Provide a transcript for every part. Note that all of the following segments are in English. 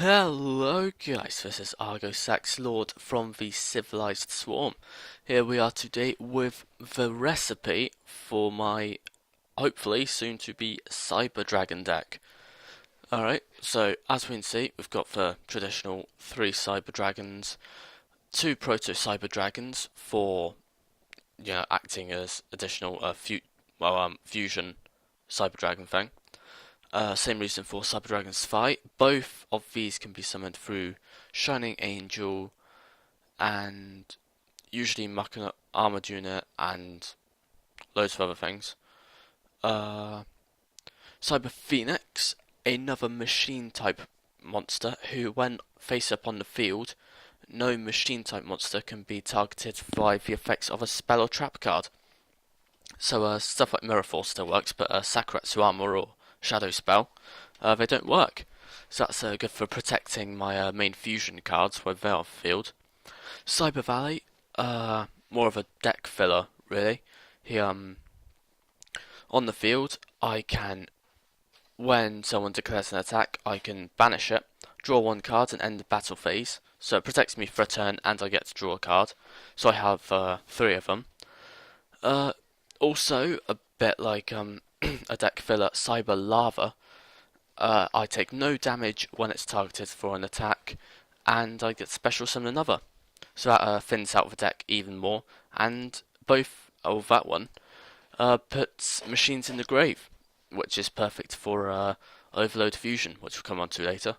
Hello guys, this is Argosaxlord from the Civilized Swarm. Here we are today with the recipe for my hopefully soon to be Cyber Dragon deck. Alright, so as we can see, we've got the traditional 3 Cyber Dragons, 2 Proto Cyber Dragons for acting as additional fusion Cyber Dragon thing. Same reason for Cyber Dragon's fight. Both of these can be summoned through Shining Angel and usually Machina Armored Unit and loads of other things. Cyber Phoenix, another machine type monster who, when face up on the field, no machine type monster can be targeted by the effects of a spell or trap card. So stuff like Mirror Force still works, but Sakuretsu Armor or Shadow Spell, they don't work. So that's good for protecting my main fusion cards when they're off field. Cyber Valley, more of a deck filler, really. He, on the field, I can, when someone declares an attack, I can banish it, draw 1 card and end the battle phase. So it protects me for a turn and I get to draw a card. So I have 3 of them. Also, a bit like a deck filler, Cyber Lava. I take no damage when it's targeted for an attack, and I get special summon another. So that thins out the deck even more, and that one puts machines in the grave, which is perfect for Overload Fusion, which we'll come on to later.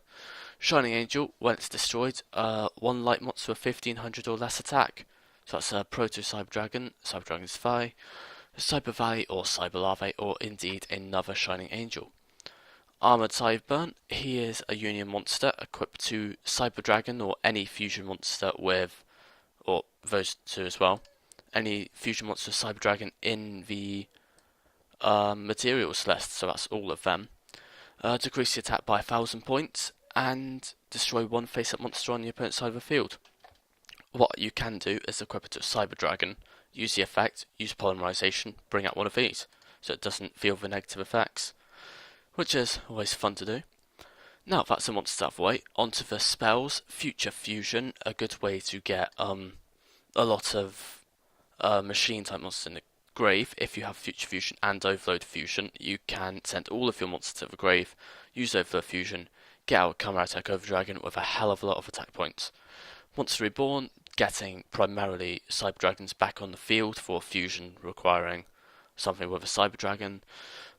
Shining Angel, when it's destroyed, 1 light monster with 1500 or less attack. So that's a Proto Cyber Dragon, Cyber Dragon's Phi, Cyber Valley or Cyber Larvae, or indeed another Shining Angel. Armored Cyberburn, he is a Union monster equipped to Cyber Dragon or any fusion monster with, or those 2 as well, any fusion monster with Cyber Dragon in the materials list, so that's all of them. Decrease the attack by 1000 points and destroy 1 face-up monster on the opponent's side of the field. What you can do is equip it to a Cyber Dragon, use the effect, use polymerization, bring out one of these, so it doesn't feel the negative effects, which is always fun to do. Now that's a monster out of the way, onto the spells. Future Fusion, a good way to get a lot of machine type monsters in the grave. If you have Future Fusion and Overload Fusion, you can send all of your monsters to the grave, use Overload Fusion, get out Camera Attack Over Dragon with a hell of a lot of attack points. Monster Reborn, getting primarily Cyber Dragons back on the field for fusion requiring something with a Cyber Dragon.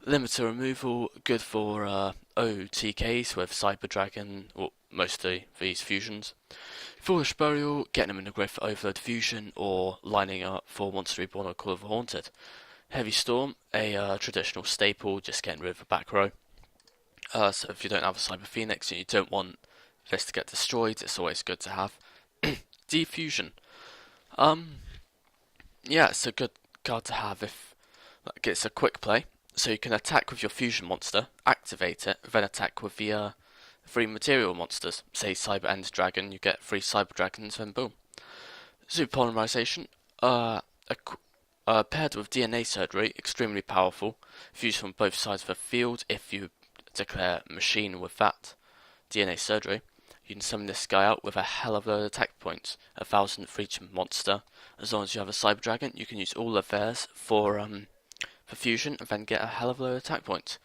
Limiter removal, good for OTKs with Cyber Dragon, or mostly these fusions. Foolish Burial, getting them in the grave for Overload Fusion, or lining up for Monster Reborn or Call of the Haunted. Heavy Storm, a traditional staple, just getting rid of the back row. So if you don't have a Cyber Phoenix and you don't want this to get destroyed, it's always good to have. Defusion. Yeah, it's a good card to have if it's a quick play. So you can attack with your fusion monster, activate it, then attack with the 3 material monsters. Say Cyber End Dragon, you get 3 Cyber Dragons, then boom. Super Polymerization. Paired with DNA Surgery, extremely powerful. If used from both sides of the field, if you declare machine with that DNA Surgery, you can summon this guy out with a hell of a load of attack points, 1000 for each monster. As long as you have a Cyber Dragon, you can use all of theirs for fusion, and then get a hell of a load of attack points.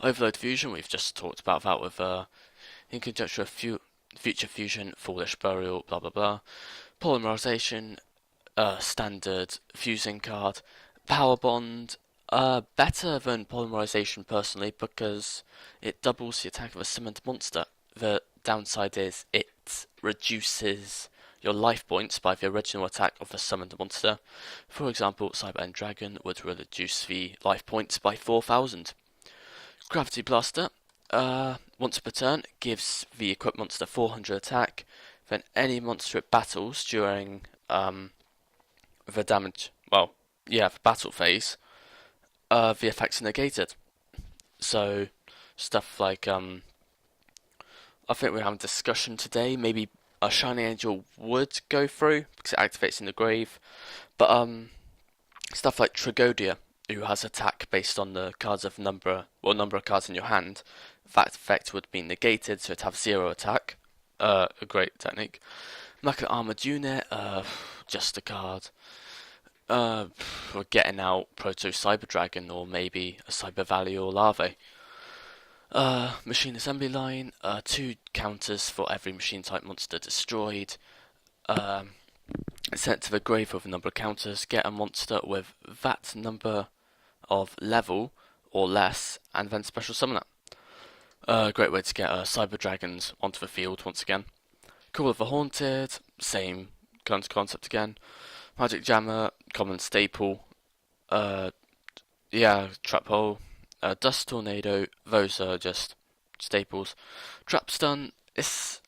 Overload Fusion, we've just talked about that with in conjunction with Future Fusion, Foolish Burial, blah blah blah. Polymerization, standard fusing card. Power Bond, better than Polymerization personally because it doubles the attack of a summoned monster. The downside is it reduces your life points by the original attack of the summoned monster. For example, Cyber End Dragon would reduce the life points by 4000. Gravity Blaster, once per turn, gives the equipped monster 400 attack. Then any monster it battles during the battle phase, the effects are negated. So stuff like I think we're having a discussion today. Maybe a Shining Angel would go through because it activates in the grave, but stuff like Tragodia, who has attack based on the cards of number of cards in your hand, that effect would be negated, so it'd have 0 attack. a great technique. Mecha armored unit, just a card. We're getting out Proto Cyber Dragon or maybe a Cyber Valley or Larvae. Machine assembly line, 2 counters for every machine type monster destroyed. Sent to the grave with a number of counters, get a monster with that number of level or less, and then special summon it. Great way to get Cyber Dragons onto the field once again. Call of the Haunted, same kind of concept again. Magic Jammer, common staple. Trap Hole, Dust Tornado, those are just staples. Trap Stun, it's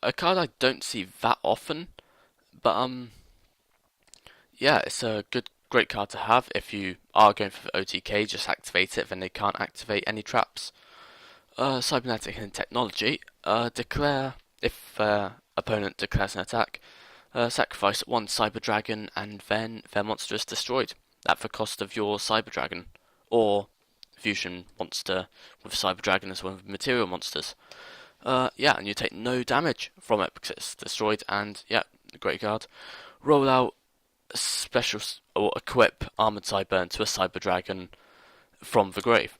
a card I don't see that often, but it's a great card to have. If you are going for the OTK, just activate it, then they can't activate any traps. Cybernetic Hidden Technology, declare, if opponent declares an attack, sacrifice 1 Cyber Dragon and then their monster is destroyed at the cost of your Cyber Dragon, or fusion monster with Cyber Dragon as one of the material monsters. And you take no damage from it because it's destroyed, and great card. Roll out special or equip Armored Cyber to a Cyber Dragon from the grave.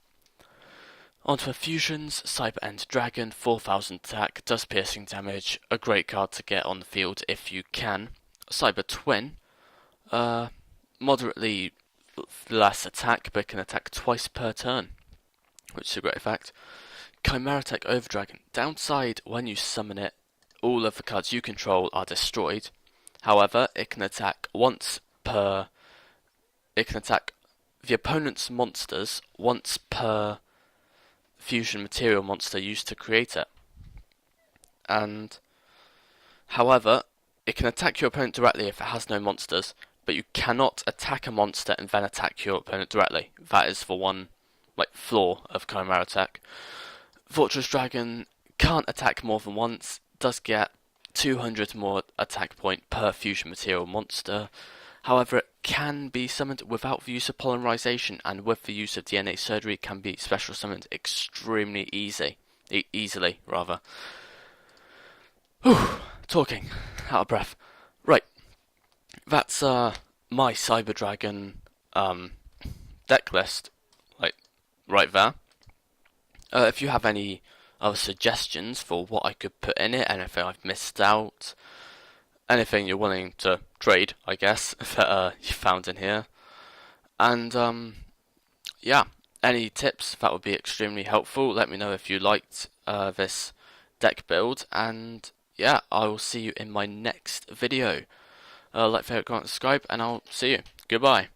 Onto fusions, Cyber End Dragon, 4000 attack, does piercing damage, a great card to get on the field if you can. Cyber Twin, moderately less attack, but can attack twice per turn, which is a great effect. Chimeratech Overdragon, downside when you summon it, all of the cards you control are destroyed. However, it can attack the opponent's monsters once per fusion material monster used to create it. And however, it can attack your opponent directly if it has no monsters, but you cannot attack a monster and then attack your opponent directly. That is the one flaw of Chimeratech. Fortress Dragon can't attack more than once, does get 200 more attack point per fusion material monster. However, it can be summoned without the use of polymerization, and with the use of DNA surgery can be special summoned extremely easily rather. Whew, talking, out of breath. Right, that's my Cyber Dragon deck list, right there. If you have any other suggestions for what I could put in it, anything I've missed out, anything you're willing to trade, I guess, that you found in here, and any tips, that would be extremely helpful. Let me know if you liked this deck build, and I will see you in my next video. Like, favorite, comment, subscribe, and I'll see you. Goodbye.